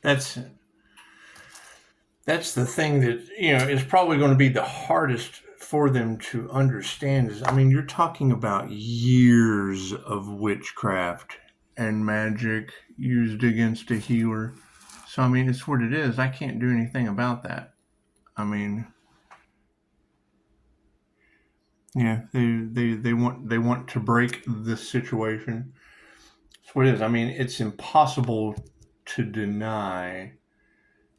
That's the thing that, is probably going to be the hardest for them to understand is, I mean, you're talking about years of witchcraft and magic used against a healer. So, I mean, it's what it is. I can't do anything about that. I mean, yeah, they want to break the situation. That's what it is. I mean, it's impossible to deny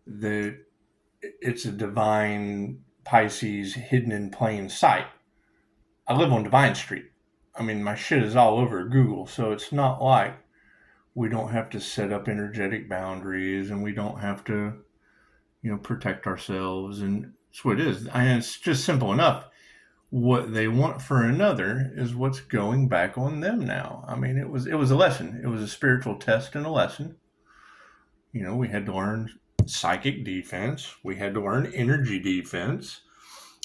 that it's a divine Pisces hidden in plain sight. I live on Divine Street. I mean, my shit is all over Google, so it's not like we don't have to set up energetic boundaries and we don't have to, protect ourselves. And that's what it is. And it's just simple enough. What they want for another is what's going back on them now. I mean, it was a lesson. It was a spiritual test and a lesson. We had to learn psychic defense. We had to learn energy defense.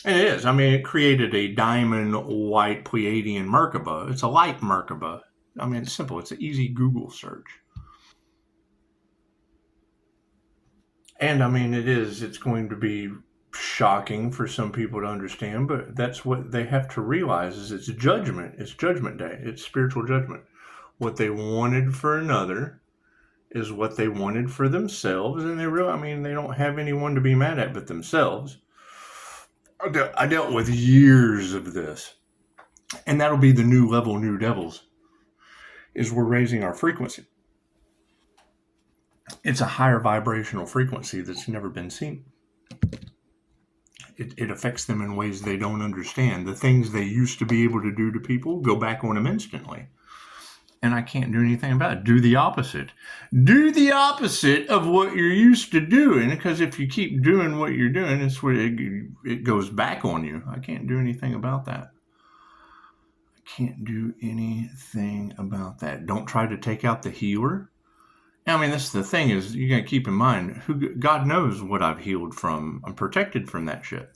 And it is. I mean, it created a diamond white Pleiadian Merkaba. It's a light Merkaba. I mean, it's simple. It's an easy Google search. And I mean, it's going to be shocking for some people to understand, but that's what they have to realize is it's judgment. It's judgment day. It's spiritual judgment. What they wanted for another is what they wanted for themselves. And they don't have anyone to be mad at but themselves. I dealt with years of this. And that'll be the new level, new devils, is we're raising our frequency. It's a higher vibrational frequency that's never been seen. It affects them in ways they don't understand. The things they used to be able to do to people go back on them instantly. And I can't do anything about it. Do the opposite. Do the opposite of what you're used to doing, because if you keep doing what you're doing, it's what it goes back on you. I can't do anything about that. I can't do anything about that. Don't try to take out the healer. I mean, that's the thing is you got to keep in mind, God knows what I've healed from. I'm protected from that shit.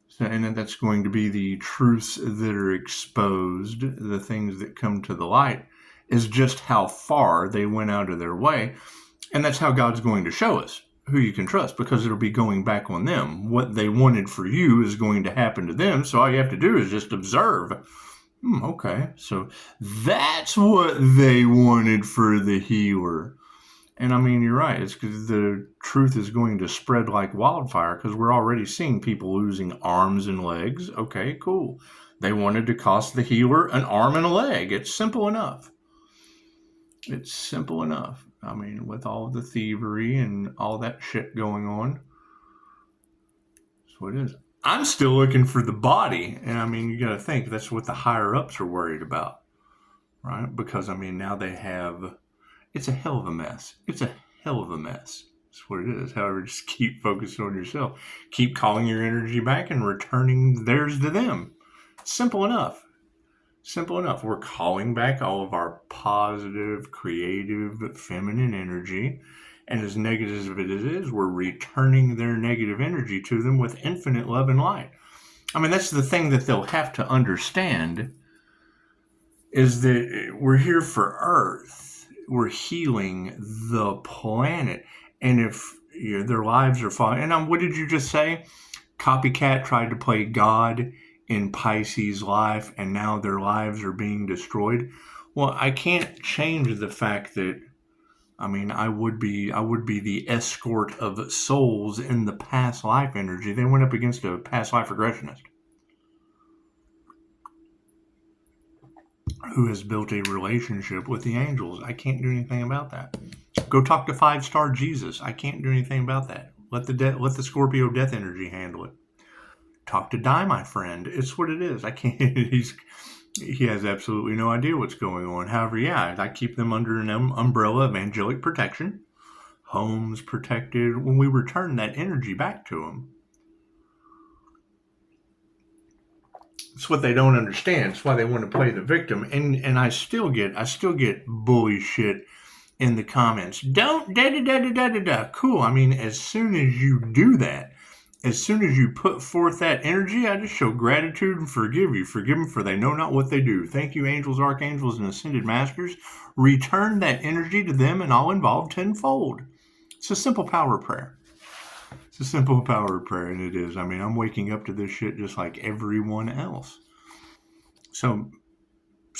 So, and that's going to be the truths that are exposed, the things that come to the light, is just how far they went out of their way. And that's how God's going to show us who you can trust, because it'll be going back on them. What they wanted for you is going to happen to them. So all you have to do is just observe. Okay, so that's what they wanted for the healer. And I mean, you're right. It's because the truth is going to spread like wildfire, because we're already seeing people losing arms and legs. Okay, cool. They wanted to cost the healer an arm and a leg. It's simple enough. It's simple enough. I mean, with all the thievery and all that shit going on. That's what it is. I'm still looking for the body. And I mean, you got to think that's what the higher ups are worried about, right? Because, I mean, now they have... It's a hell of a mess. It's a hell of a mess. That's what it is. However, just keep focusing on yourself. Keep calling your energy back and returning theirs to them. Simple enough. Simple enough. We're calling back all of our positive, creative, feminine energy. And as negative as it is, we're returning their negative energy to them with infinite love and light. I mean, that's the thing that they'll have to understand, is that we're here for Earth. We're healing the planet. And if their lives are falling... And what did you just say? Copycat tried to play God in Pisces' life, and now their lives are being destroyed. Well, I can't change the fact that, I mean, I would be the escort of souls in the past life energy. They went up against a past life regressionist who has built a relationship with the angels. I can't do anything about that. Go talk to 5-star Jesus. I can't do anything about that. Let the Scorpio death energy handle it. Talk to Die, my friend. It's what it is. I can't. He has absolutely no idea what's going on. However, yeah, I keep them under an umbrella of angelic protection. Homes protected. When we return that energy back to them. It's what they don't understand. It's why they want to play the victim. And I still get bully shit in the comments. Don't da. Cool. I mean, as soon as you do that, as soon as you put forth that energy, I just show gratitude and forgive you. Forgive them, for they know not what they do. Thank you, angels, archangels, and ascended masters. Return that energy to them and all involved tenfold. It's a simple power prayer. It's a simple power prayer, and it is. I mean, I'm waking up to this shit just like everyone else. So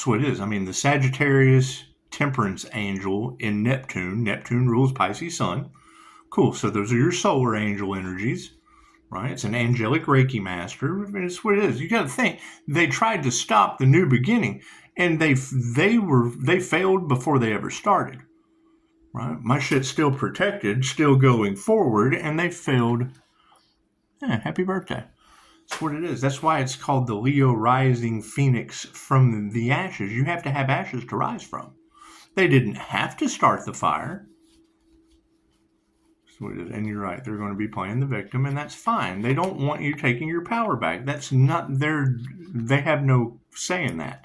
it is. I mean, the Sagittarius temperance angel in Neptune. Neptune rules Pisces sun. Cool. So those are your solar angel energies, right? It's an angelic Reiki master. It's what it is. You got to think. They tried to stop the new beginning, and they failed before they ever started. Right? My shit's still protected, still going forward, and they failed. Yeah, happy birthday. That's what it is. That's why it's called the Leo rising phoenix from the ashes. You have to have ashes to rise from. They didn't have to start the fire. That's what it is. And you're right. They're going to be playing the victim, and that's fine. They don't want you taking your power back. That's not their... They have no say in that.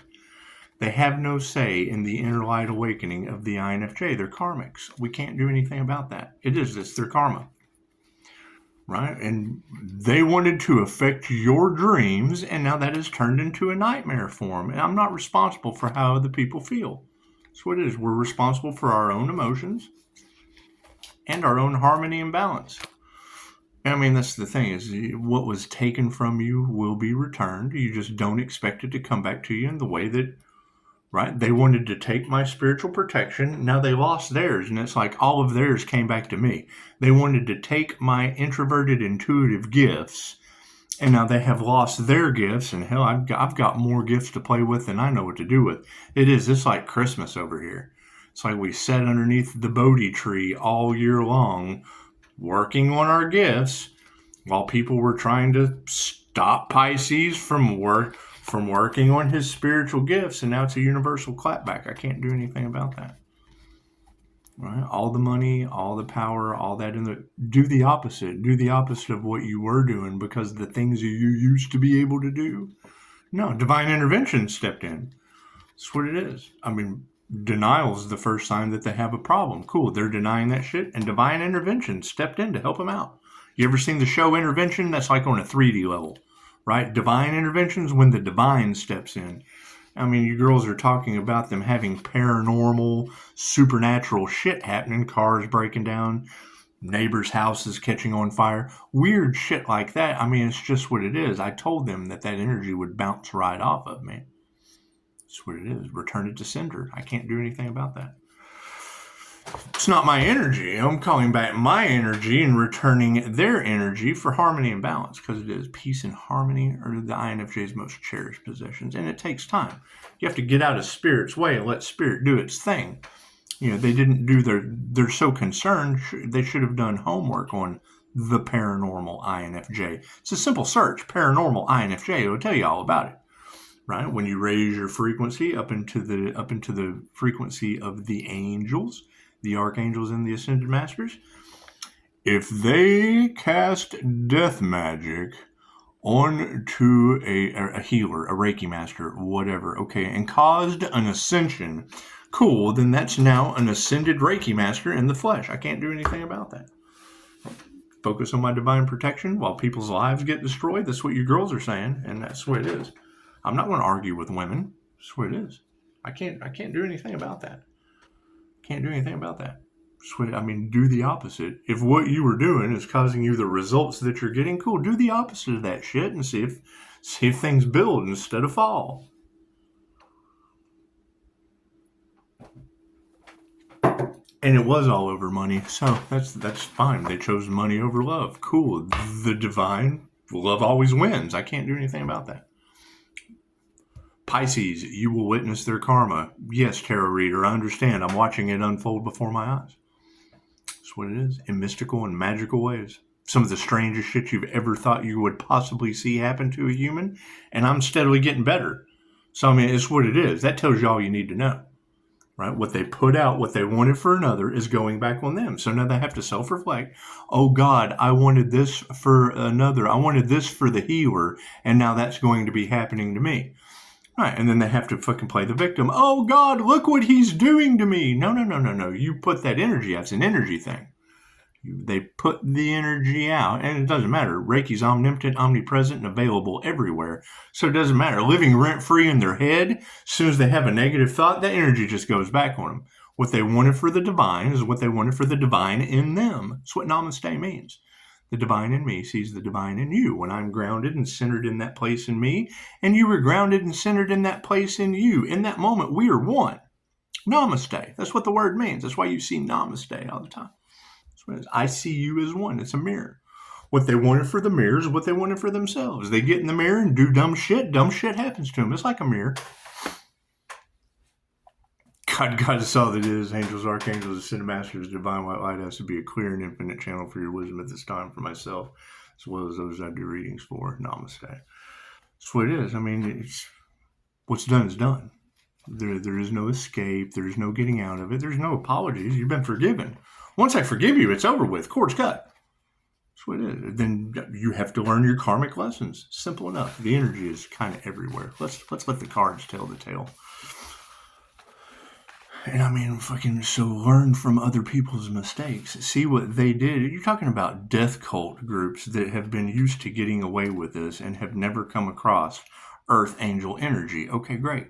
They have no say in the inner light awakening of the INFJ. They're karmics. We can't do anything about that. It's their karma. Right? And they wanted to affect your dreams, and now that has turned into a nightmare for them. And I'm not responsible for how other people feel. That's what it is. We're responsible for our own emotions and our own harmony and balance. I mean, that's the thing, is what was taken from you will be returned. You just don't expect it to come back to you in the way that... Right? They wanted to take my spiritual protection. Now they lost theirs, and it's like all of theirs came back to me. They wanted to take my introverted, intuitive gifts, and now they have lost their gifts. And hell, I've got more gifts to play with than I know what to do with. It's like Christmas over here. It's like we sat underneath the Bodhi tree all year long, working on our gifts, while people were trying to stop Pisces from working on his spiritual gifts, and now it's a universal clapback. I can't do anything about that. Right? All the money, all the power, all that do the opposite. Do the opposite of what you were doing, because the things you used to be able to do. No, divine intervention stepped in. That's what it is. I mean, denial is the first sign that they have a problem. Cool, they're denying that shit, and divine intervention stepped in to help them out. You ever seen the show Intervention? That's like on a 3D level. Right? Divine interventions when the divine steps in. I mean, you girls are talking about them having paranormal, supernatural shit happening, cars breaking down, neighbors' houses catching on fire, weird shit like that. I mean, it's just what it is. I told them that energy would bounce right off of me. That's what it is. Return it to sender. I can't do anything about that. It's not my energy. I'm calling back my energy and returning their energy for harmony and balance, because it is peace and harmony are the INFJ's most cherished possessions, and it takes time. You have to get out of Spirit's way and let Spirit do its thing. They didn't do they're so concerned. They should have done homework on the paranormal INFJ. It's a simple search, paranormal INFJ. It will tell you all about it. Right? When you raise your frequency up into the frequency of the angels, the archangels and the ascended masters, if they cast death magic onto a healer, a Reiki master, whatever, okay, and caused an ascension, cool, then that's now an ascended Reiki master in the flesh. I can't do anything about that. Focus on my divine protection while people's lives get destroyed. That's what you girls are saying, and that's what it is. I'm not going to argue with women. That's what it is. I can't do anything about that. Can't do anything about that. I mean, do the opposite. If what you were doing is causing you the results that you're getting, cool, do the opposite of that shit and see if things build instead of fall. And it was all over money, so that's fine. They chose money over love. Cool. The divine love always wins. I can't do anything about that. Pisces, you will witness their karma. Yes, tarot reader, I understand. I'm watching it unfold before my eyes. That's what it is, in mystical and magical ways. Some of the strangest shit you've ever thought you would possibly see happen to a human, and I'm steadily getting better. So, I mean, it's what it is. That tells you all you need to know. Right? What they put out, what they wanted for another, is going back on them. So now they have to self-reflect. Oh, God, I wanted this for another. I wanted this for the healer, and now that's going to be happening to me. Right, and then they have to fucking play the victim. Oh, God, look what he's doing to me. No. You put that energy out. It's an energy thing. They put the energy out, and it doesn't matter. Reiki's omnipotent, omnipresent, and available everywhere. So it doesn't matter. Living rent-free in their head, as soon as they have a negative thought, that energy just goes back on them. What they wanted for the divine is what they wanted for the divine in them. That's what Namaste means. The divine in me sees the divine in you. When I'm grounded and centered in that place in me, and you were grounded and centered in that place in you, in that moment, we are one. Namaste. That's what the word means. That's why you see Namaste all the time. That's what it is. I see you as one. It's a mirror. What they wanted for the mirror is what they wanted for themselves. They get in the mirror and do dumb shit. Dumb shit happens to them. It's like a mirror. God is all that is. Angels, archangels, ascended masters, divine white light has to be a clear and infinite channel for your wisdom at this time for myself, as well as those I do readings for. Namaste. That's what it is. I mean, what's done is done. There is no escape. There's no getting out of it. There's no apologies. You've been forgiven. Once I forgive you, it's over with. Cord's cut. That's what it is. Then you have to learn your karmic lessons. Simple enough. The energy is kind of everywhere. Let's let the cards tell the tale. And I mean, so learn from other people's mistakes. See what they did. You're talking about death cult groups that have been used to getting away with this and have never come across earth angel energy. Okay, great.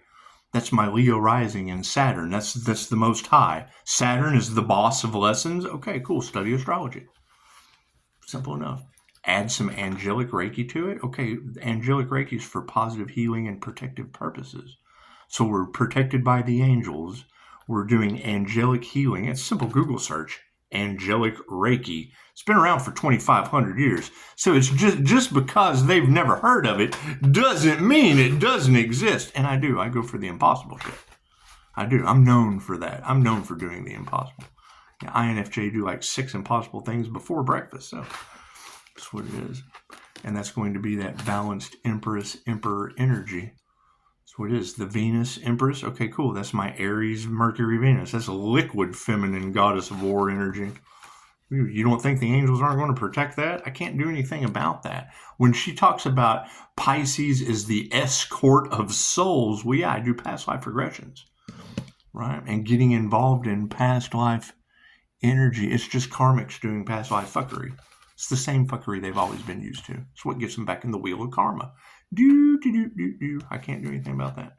That's my Leo rising in Saturn. That's the most high. Saturn is the boss of lessons. Okay, cool. Study astrology. Simple enough. Add some angelic Reiki to it. Okay, angelic Reiki is for positive healing and protective purposes. So we're protected by the angels. We're doing angelic healing. It's a simple Google search. Angelic Reiki. It's been around for 2,500 years. So it's just because they've never heard of it doesn't mean it doesn't exist. And I do. I go for the impossible shit. I do. I'm known for that. I'm known for doing the impossible. Yeah, INFJ do like 6 impossible things before breakfast. So that's what it is. And that's going to be that balanced Empress, Emperor energy. That's what it is. The Venus Empress. Okay, cool. That's my Aries, Mercury, Venus. That's a liquid feminine goddess of war energy. You don't think the angels aren't going to protect that? I can't do anything about that. When she talks about Pisces is the escort of souls, well, yeah, I do past life regressions, right? And getting involved in past life energy, it's just karmics doing past life fuckery. It's the same fuckery they've always been used to. It's what gets them back in the wheel of karma. I can't do anything about that.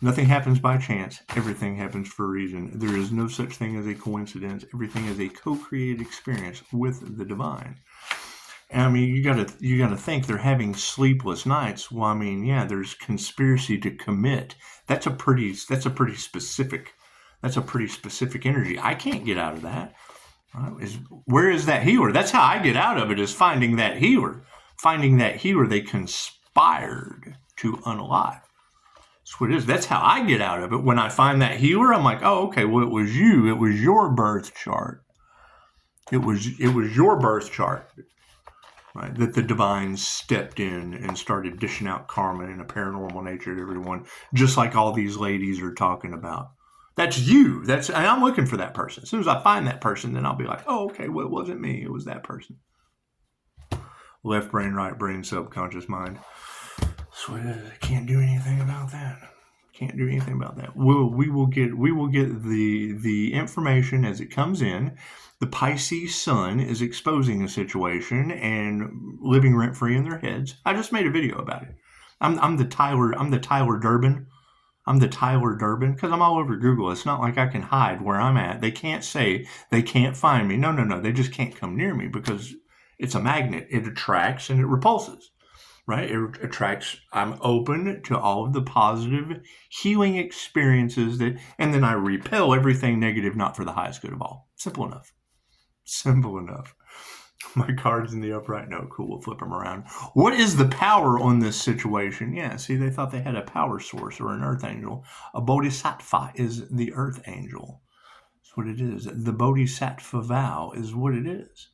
Nothing happens by chance. Everything happens for a reason. There is no such thing as a coincidence. Everything is a co-created experience with the divine. And I mean, you gotta think they're having sleepless nights. Well, I mean, yeah, there's conspiracy to commit. That's a pretty specific energy. I can't get out of that. Right? Where is that healer? That's how I get out of it, is finding that healer. Finding that healer they conspired to unalive. That's what it is. That's how I get out of it. When I find that healer, I'm like, oh, okay, well, it was you. It was your birth chart. It was your birth chart, right? That the divine stepped in and started dishing out karma in a paranormal nature to everyone, just like all these ladies are talking about. That's you. And I'm looking for that person. As soon as I find that person, then I'll be like, oh, okay, well, it wasn't me. It was that person. Left brain, right brain, subconscious mind. So I can't do anything about that. Can't do anything about that. We will get the information as it comes in. The Pisces sun is exposing a situation and living rent free in their heads. I just made a video about it. I'm the Tyler Durban. I'm the Tyler Durban because I'm all over Google. It's not like I can hide where I'm at. They can't say they can't find me. No. They just can't come near me because it's a magnet. It attracts and it repulses, right? It attracts. I'm open to all of the positive healing experiences and then I repel everything negative, not for the highest good of all. Simple enough. Simple enough. My card's in the upright. No, cool. We'll flip them around. What is the power on this situation? Yeah, see, they thought they had a power source or an earth angel. A bodhisattva is the earth angel. That's what it is. The bodhisattva vow is what it is.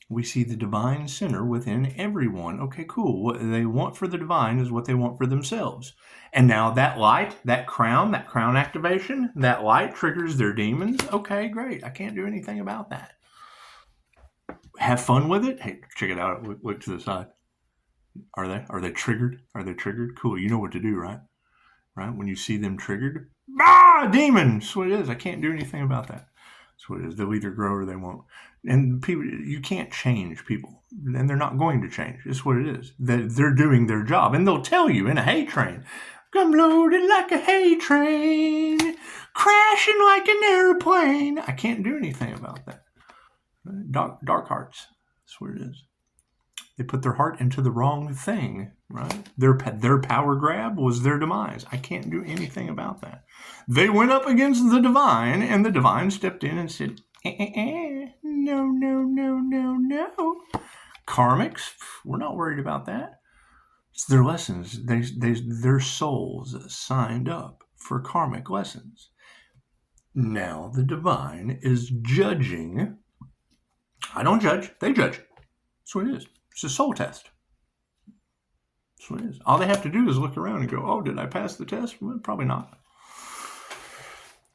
We see the divine center within everyone. Okay, cool. What they want for the divine is what they want for themselves. And now that light, that crown activation, that light triggers their demons. Okay, great. I can't do anything about that. Have fun with it. Hey, check it out. Look to the side. Are they triggered? Are they triggered? Cool. You know what to do, right? Right? When you see them triggered, demon. That's what it is. I can't do anything about that. That's what it is. They'll either grow or they won't. And people, you can't change people, and they're not going to change. It's what it is. They're doing their job, and they'll tell you in a hate train. I'm loaded like a hay train, crashing like an airplane. I can't do anything about that. Dark hearts. That's what it is. They put their heart into the wrong thing, right? Their power grab was their demise. I can't do anything about that. They went up against the divine, and the divine stepped in and said, no, no, no, no, no. Karmics, we're not worried about that. It's their lessons. Their souls signed up for karmic lessons. Now the divine is judging. I don't judge. They judge. That's what it is. It's a soul test. That's what it is. All they have to do is look around and go, oh, did I pass the test? Well, probably not.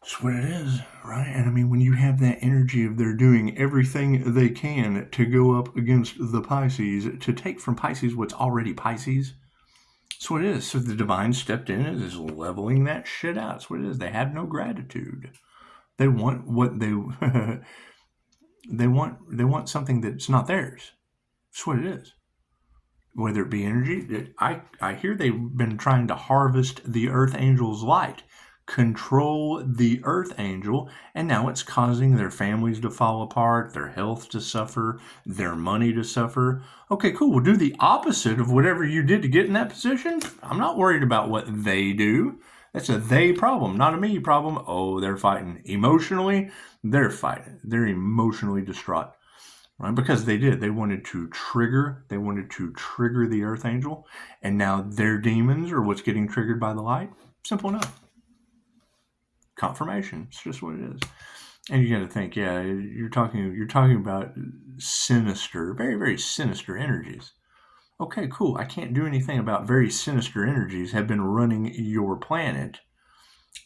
That's what it is, right? And I mean, when you have that energy of they're doing everything they can to go up against the Pisces, to take from Pisces what's already Pisces, that's what it is. So the divine stepped in and is leveling that shit out. That's what it is. They have no gratitude. They want what they they want something that's not theirs. That's what it is. Whether it be energy, I hear they've been trying to harvest the Earth Angel's light, control the Earth Angel, and now it's causing their families to fall apart, their health to suffer, their money to suffer. Okay, cool. We'll do the opposite of whatever you did to get in that position. I'm not worried about what they do. That's a they problem, not a me problem. Oh, they're fighting. Emotionally, they're fighting. They're emotionally distraught. Right? Because they did. They wanted to trigger the Earth Angel, and now their demons are what's getting triggered by the light. Simple enough. Confirmation. It's just what it is. And you got to think, yeah, you're talking about sinister, very, very sinister energies. Okay, cool. I can't do anything about very sinister energies have been running your planet.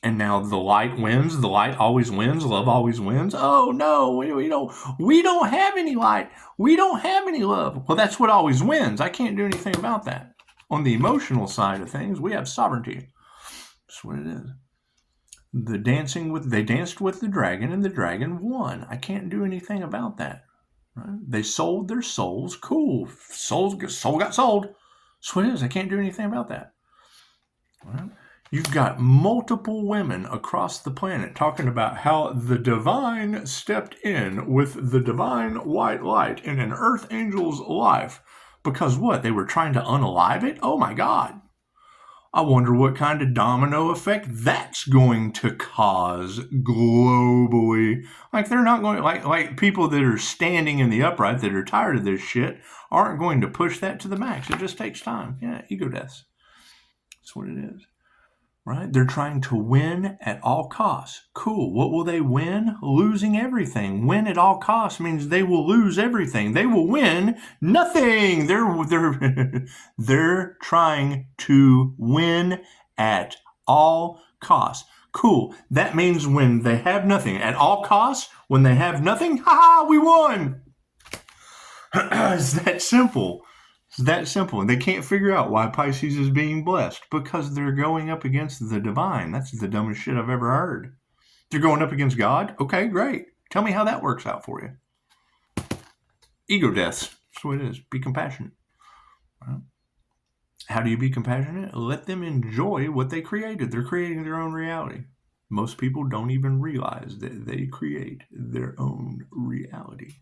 And now the light wins. The light always wins. Love always wins. Oh no, we don't have any light. We don't have any love. Well, that's what always wins. I can't do anything about that. On the emotional side of things, we have sovereignty. That's what it is. They danced with the dragon, and the dragon won. I can't do anything about that. Right? They sold their souls. Cool. Soul got sold. That's what it is. I can't do anything about that. Right? You've got multiple women across the planet talking about how the divine stepped in with the divine white light in an Earth Angel's life. Because what? They were trying to unalive it? Oh my God. I wonder what kind of domino effect that's going to cause globally. Like they're not going, like people that are standing in the upright that are tired of this shit aren't going to push that to the max. It just takes time. Yeah, ego deaths. That's what it is. Right? They're trying to win at all costs. Cool. What will they win? Losing everything. Win at all costs means they will lose everything. They will win nothing. They're trying to win at all costs. Cool. That means when they have nothing at all costs, when they have nothing, ha, we won. It's that simple. It's that simple. And they can't figure out why Pisces is being blessed because they're going up against the divine. That's the dumbest shit I've ever heard. They're going up against God? Okay, great. Tell me how that works out for you. Ego deaths. That's what it is. Be compassionate. Right? How do you be compassionate? Let them enjoy what they created. They're creating their own reality. Most people don't even realize that they create their own reality.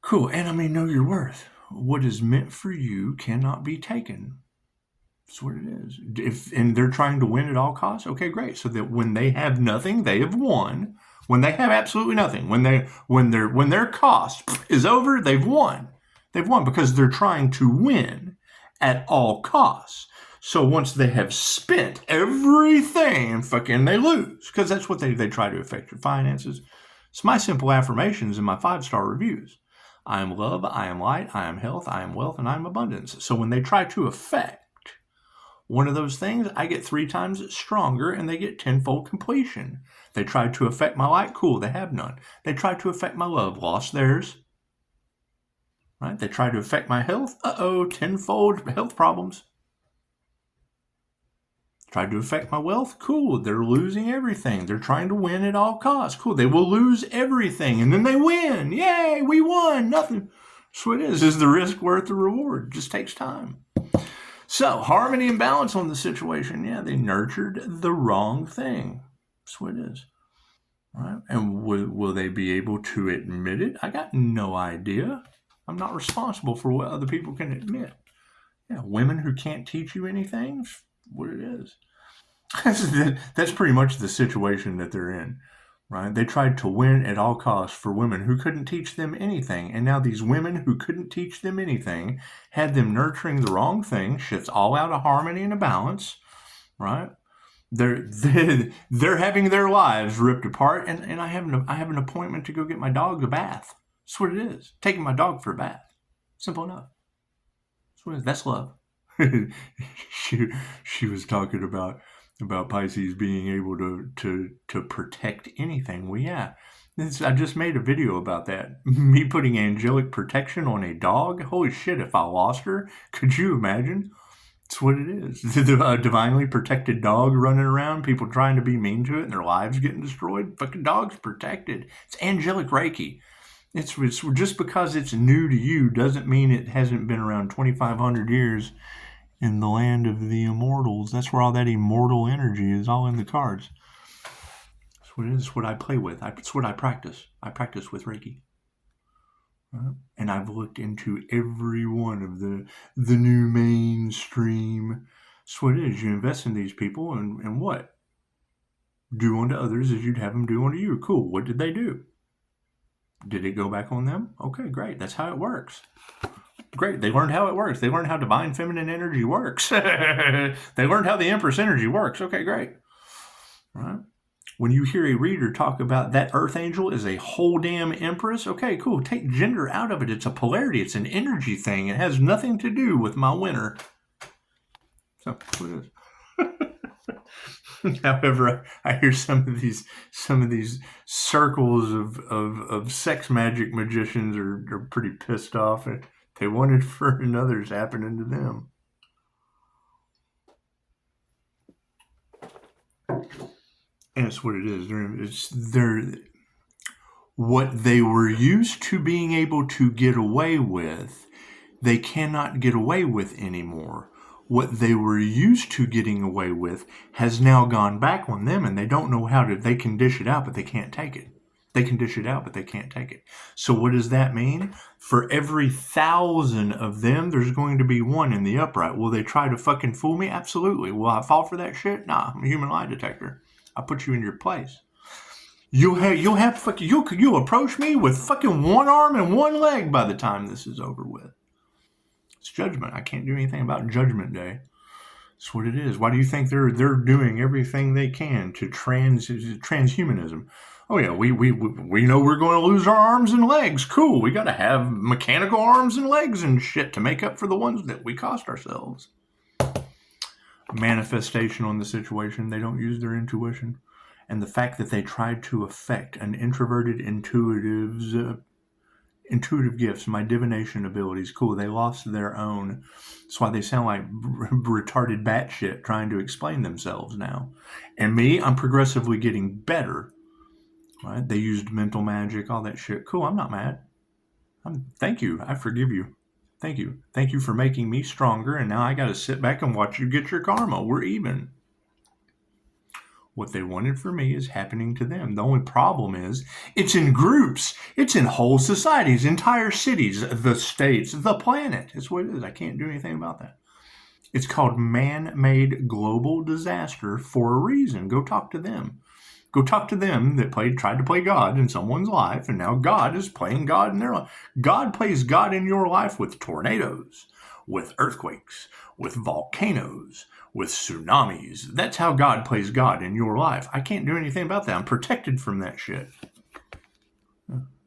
Cool. And I mean, know your worth. What is meant for you cannot be taken. That's what it is. And they're trying to win at all costs. Okay, great. So that when they have nothing, they have won. When they have absolutely nothing, when their cost is over, they've won. They've won because they're trying to win at all costs. So once they have spent everything, fucking they lose. Because that's what they try to affect your finances. It's my simple affirmations in my 5-star reviews. I am love, I am light, I am health, I am wealth, and I am abundance. So when they try to affect one of those things, I get 3 times stronger and they get 10-fold completion. They tried to affect my light, cool, they have none. They tried to affect my love, lost theirs. Right? They tried to affect my health, 10-fold health problems. Tried to affect my wealth, cool, they're losing everything. They're trying to win at all costs, cool, they will lose everything and then they win. Yay, we won, nothing. That's what it is. Is the risk worth the reward? It just takes time. So, harmony and balance on the situation. Yeah, they nurtured the wrong thing. That's what it is. Right? And will they be able to admit it? I got no idea. I'm not responsible for what other people can admit. Yeah, women who can't teach you anything, what it is. That's pretty much the situation that they're in. Right? They tried to win at all costs for women who couldn't teach them anything. And now these women who couldn't teach them anything had them nurturing the wrong thing. Shit's all out of harmony and a balance. Right? They're having their lives ripped apart. And I have an appointment to go get my dog a bath. That's what it is. Taking my dog for a bath. Simple enough. That's what it is. That's love. she was talking about Pisces being able to protect anything. Well, yeah, I just made a video about that. Me putting angelic protection on a dog. Holy shit! If I lost her, could you imagine? That's what it is. A divinely protected dog running around, people trying to be mean to it, and their lives getting destroyed. Fucking dog's protected. It's angelic Reiki. It's just because it's new to you doesn't mean it hasn't been around 2,500 years in the land of the immortals. That's where all that immortal energy is, all in the cards. That's what it is. It's what I play with. It's what I practice. I practice with Reiki. And I've looked into every one of the new mainstream. That's what it is. You invest in these people and what? Do unto others as you'd have them do unto you. Cool. What did they do? Did it go back on them? Okay, great. That's how it works. Great. They learned how it works. They learned how divine feminine energy works. They learned how the Empress energy works. Okay, great. Right? When you hear a reader talk about that Earth Angel is a whole damn Empress, okay, cool. Take gender out of it. It's a polarity. It's an energy thing. It has nothing to do with my winner. So, what is? However, I hear some of these circles of sex magic magicians are pretty pissed off. They wanted for another's happening to them. And it's what it is. They're what they were used to being able to get away with, they cannot get away with anymore. What they were used to getting away with has now gone back on them, and they don't know how to. They can dish it out, but they can't take it. They can dish it out, but they can't take it. So what does that mean? For every 1,000 of them, there's going to be one in the upright. Will they try to fucking fool me? Absolutely. Will I fall for that shit? Nah, I'm a human lie detector. I'll put you in your place. You'll approach me with fucking one arm and one leg by the time this is over with. It's judgment. I can't do anything about Judgment Day. That's what it is. Why do you think they're doing everything they can to transhumanism? Oh yeah, we know we're going to lose our arms and legs. Cool. We got to have mechanical arms and legs and shit to make up for the ones that we cost ourselves. Manifestation on the situation. They don't use their intuition. And the fact that they tried to affect an introverted intuitive gifts, my divination abilities, cool, they lost their own. That's why they sound like retarded batshit trying to explain themselves now. And me, I'm progressively getting better. Right? They used mental magic, all that shit. Cool, I'm not mad. Thank you. I forgive you. Thank you. Thank you for making me stronger, and now I got to sit back and watch you get your karma. We're even. What they wanted for me is happening to them. The only problem is it's in groups. It's in whole societies, entire cities, the states, the planet. It's what it is. I can't do anything about that. It's called man-made global disaster for a reason. Go talk to them. Go talk to them that tried to play God in someone's life, and now God is playing God in their life. God plays God in your life with tornadoes, with earthquakes, with volcanoes, with tsunamis. That's how God plays God in your life. I can't do anything about that. I'm protected from that shit.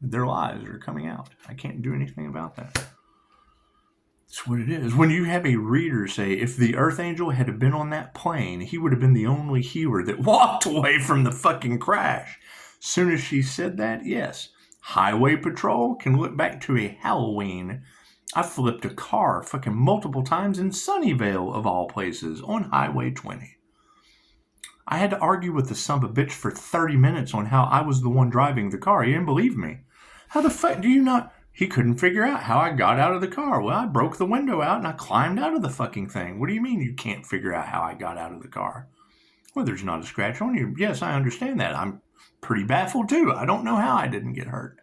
Their lies are coming out. I can't do anything about that. That's what it is. When you have a reader say, if the Earth Angel had been on that plane, he would have been the only healer that walked away from the fucking crash. Soon as she said that, yes. Highway Patrol can look back to a Halloween. I flipped a car fucking multiple times in Sunnyvale, of all places, on Highway 20. I had to argue with the son of a bitch for 30 minutes on how I was the one driving the car. He didn't believe me. How the fuck do you not... He couldn't figure out how I got out of the car. Well, I broke the window out and I climbed out of the fucking thing. What do you mean you can't figure out how I got out of the car? Well, there's not a scratch on you. Yes, I understand that. I'm pretty baffled too. I don't know how I didn't get hurt.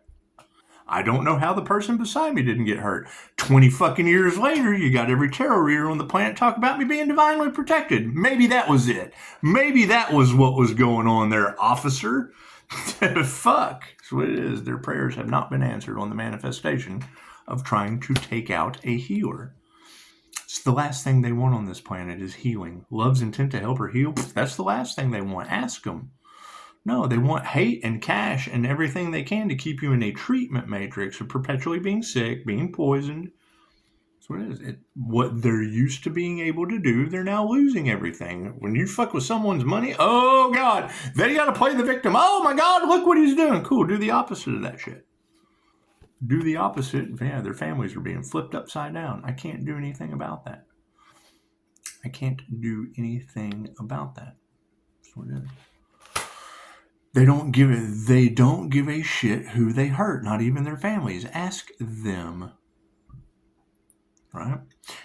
I don't know how the person beside me didn't get hurt. 20 fucking years later, you got every tarot reader on the planet talk about me being divinely protected. Maybe that was it. Maybe that was what was going on there, officer. Fuck. That's what it is. Their prayers have not been answered on the manifestation of trying to take out a healer. It's the last thing they want on this planet is healing. Love's intent to help her heal. That's the last thing they want. Ask them. No, they want hate and cash and everything they can to keep you in a treatment matrix of perpetually being sick, being poisoned. That's what it is. What they're used to being able to do, they're now losing everything. When you fuck with someone's money, oh God, they got to play the victim. Oh my God, look what he's doing. Cool, do the opposite of that shit. Do the opposite. Yeah, their families are being flipped upside down. I can't do anything about that. I can't do anything about that. That's what it is. They don't give a shit who they hurt, not even their families. Ask them. Right?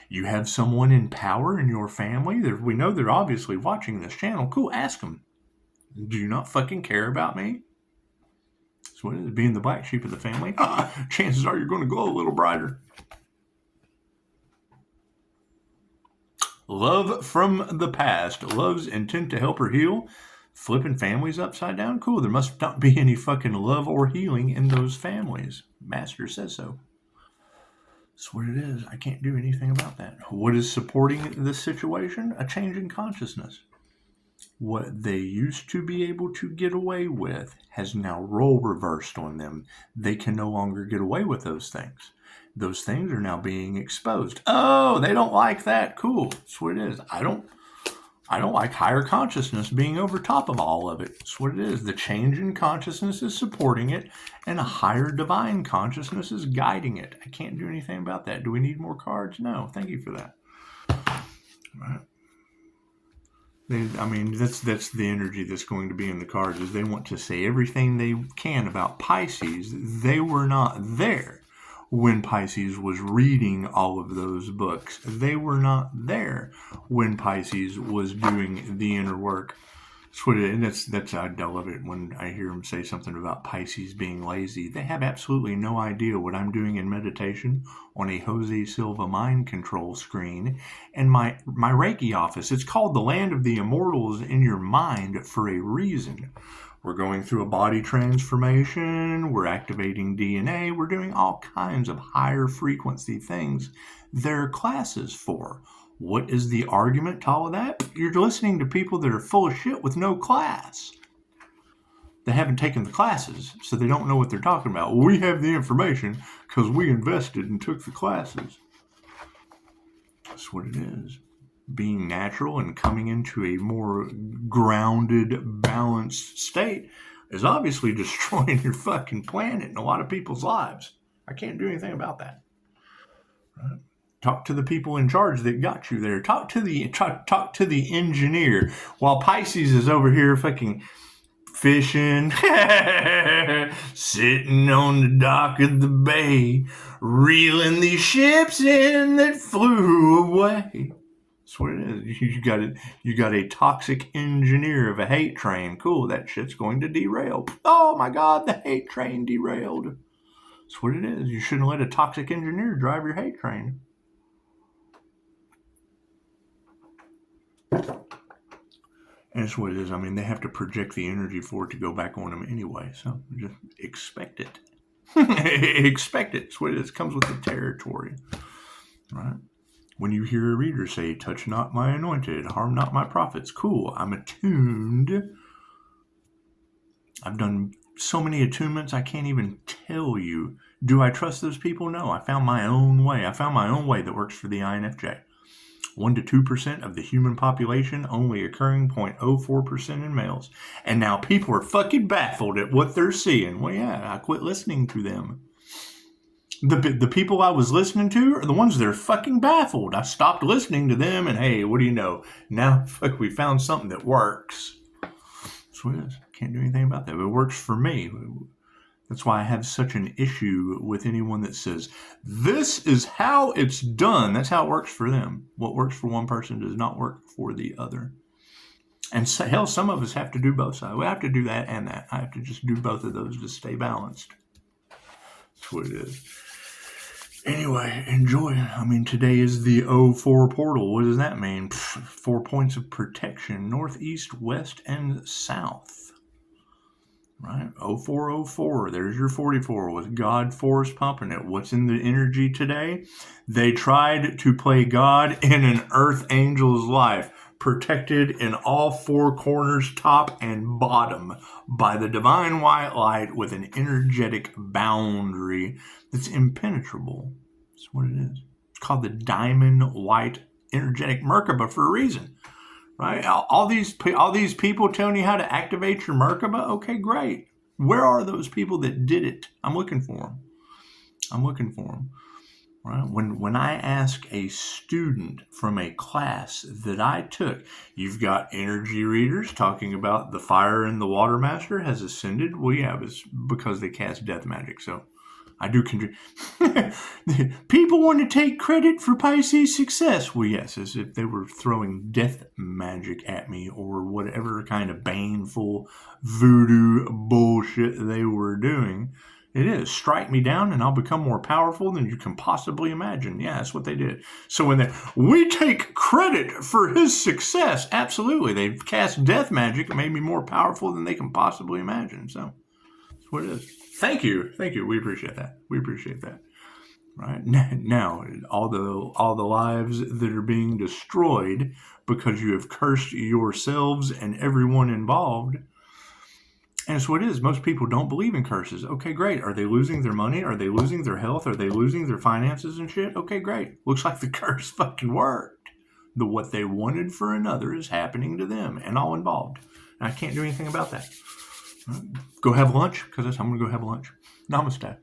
You have someone in power in your family. We know they're obviously watching this channel. Cool, ask them. Do you not fucking care about me? That's what it is, being the black sheep of the family. Chances are you're going to glow a little brighter. Love from the past. Love's intent to help her heal. Flipping families upside down? Cool. There must not be any fucking love or healing in those families. Master says so. That's what it is. I can't do anything about that. What is supporting this situation? A change in consciousness. What they used to be able to get away with has now role reversed on them. They can no longer get away with those things. Those things are now being exposed. Oh, they don't like that. Cool. That's what it is. I don't like higher consciousness being over top of all of it. That's what it is. The change in consciousness is supporting it, and a higher divine consciousness is guiding it. I can't do anything about that. Do we need more cards? No. Thank you for that. All right. That's the energy that's going to be in the cards, is they want to say everything they can about Pisces. They were not there when Pisces was reading all of those books. They were not there when Pisces was doing the inner work. I love it when I hear them say something about Pisces being lazy. They have absolutely no idea what I'm doing in meditation on a Jose Silva mind control screen and my Reiki office. It's called the Land of the Immortals in your mind for a reason. We're going through a body transformation. We're activating DNA. We're doing all kinds of higher frequency things. There are classes for. What is the argument to all of that? You're listening to people that are full of shit with no class. They haven't taken the classes, so they don't know what they're talking about. Well, we have the information because we invested and took the classes. That's what it is. Being natural and coming into a more grounded, balanced state is obviously destroying your fucking planet and a lot of people's lives. I can't do anything about that. Right? Talk to the people in charge that got you there. Talk to the engineer while Pisces is over here fucking fishing, sitting on the dock of the bay, reeling these ships in that flew away. That's what it is. You got a toxic engineer of a hate train. Cool, that shit's going to derail. Oh my God, the hate train derailed. That's what it is. You shouldn't let a toxic engineer drive your hate train. And that's what it is. They have to project the energy for it to go back on them anyway. So just expect it. Expect it. That's what it is. It comes with the territory. Right? When you hear a reader say, touch not my anointed, harm not my prophets. Cool. I'm attuned. I've done so many attunements, I can't even tell you. Do I trust those people? No. I found my own way. I found my own way that works for the INFJ. 1% to 2% of the human population, only occurring 0.04% in males. And now people are fucking baffled at what they're seeing. Well, yeah, I quit listening to them. The people I was listening to are the ones that are fucking baffled. I stopped listening to them, and hey, what do you know? Now, fuck, we found something that works. That's what it is. Can't do anything about that, but it works for me. That's why I have such an issue with anyone that says, this is how it's done. That's how it works for them. What works for one person does not work for the other. And so, hell, some of us have to do both sides. We have to do that and that. I have to just do both of those to stay balanced. That's what it is. Anyway, enjoy. I mean, today is the 04 portal. What does that mean? 4 points of protection, northeast, west, and south. Right? 0404. There's your 44 with God force pumping it. What's in the energy today? They tried to play God in an earth angel's life, protected in all four corners, top and bottom, by the divine white light with an energetic boundary that's impenetrable. That's what it is. It's called the diamond white energetic Merkaba for a reason. Right? All these people telling you how to activate your Merkaba, okay, great. Where are those people that did it? I'm looking for them. Right? When I ask a student from a class that I took, you've got energy readers talking about the fire in the water master has ascended. Well, yeah, it's because they cast death magic. So I do people want to take credit for Pisces' success. Well, yes, as if they were throwing death magic at me or whatever kind of baneful voodoo bullshit they were doing. It is. Strike me down and I'll become more powerful than you can possibly imagine. Yeah, that's what they did. So when we take credit for his success, absolutely. They cast death magic and made me more powerful than they can possibly imagine. So that's what it is. Thank you. We appreciate that. Right now, all the lives that are being destroyed because you have cursed yourselves and everyone involved. And it's what it is. Most people don't believe in curses. Okay, great. Are they losing their money? Are they losing their health? Are they losing their finances and shit? Okay, great. Looks like the curse fucking worked. What they wanted for another is happening to them and all involved. And I can't do anything about that. Go have lunch, because I'm going to go have lunch. Namaste.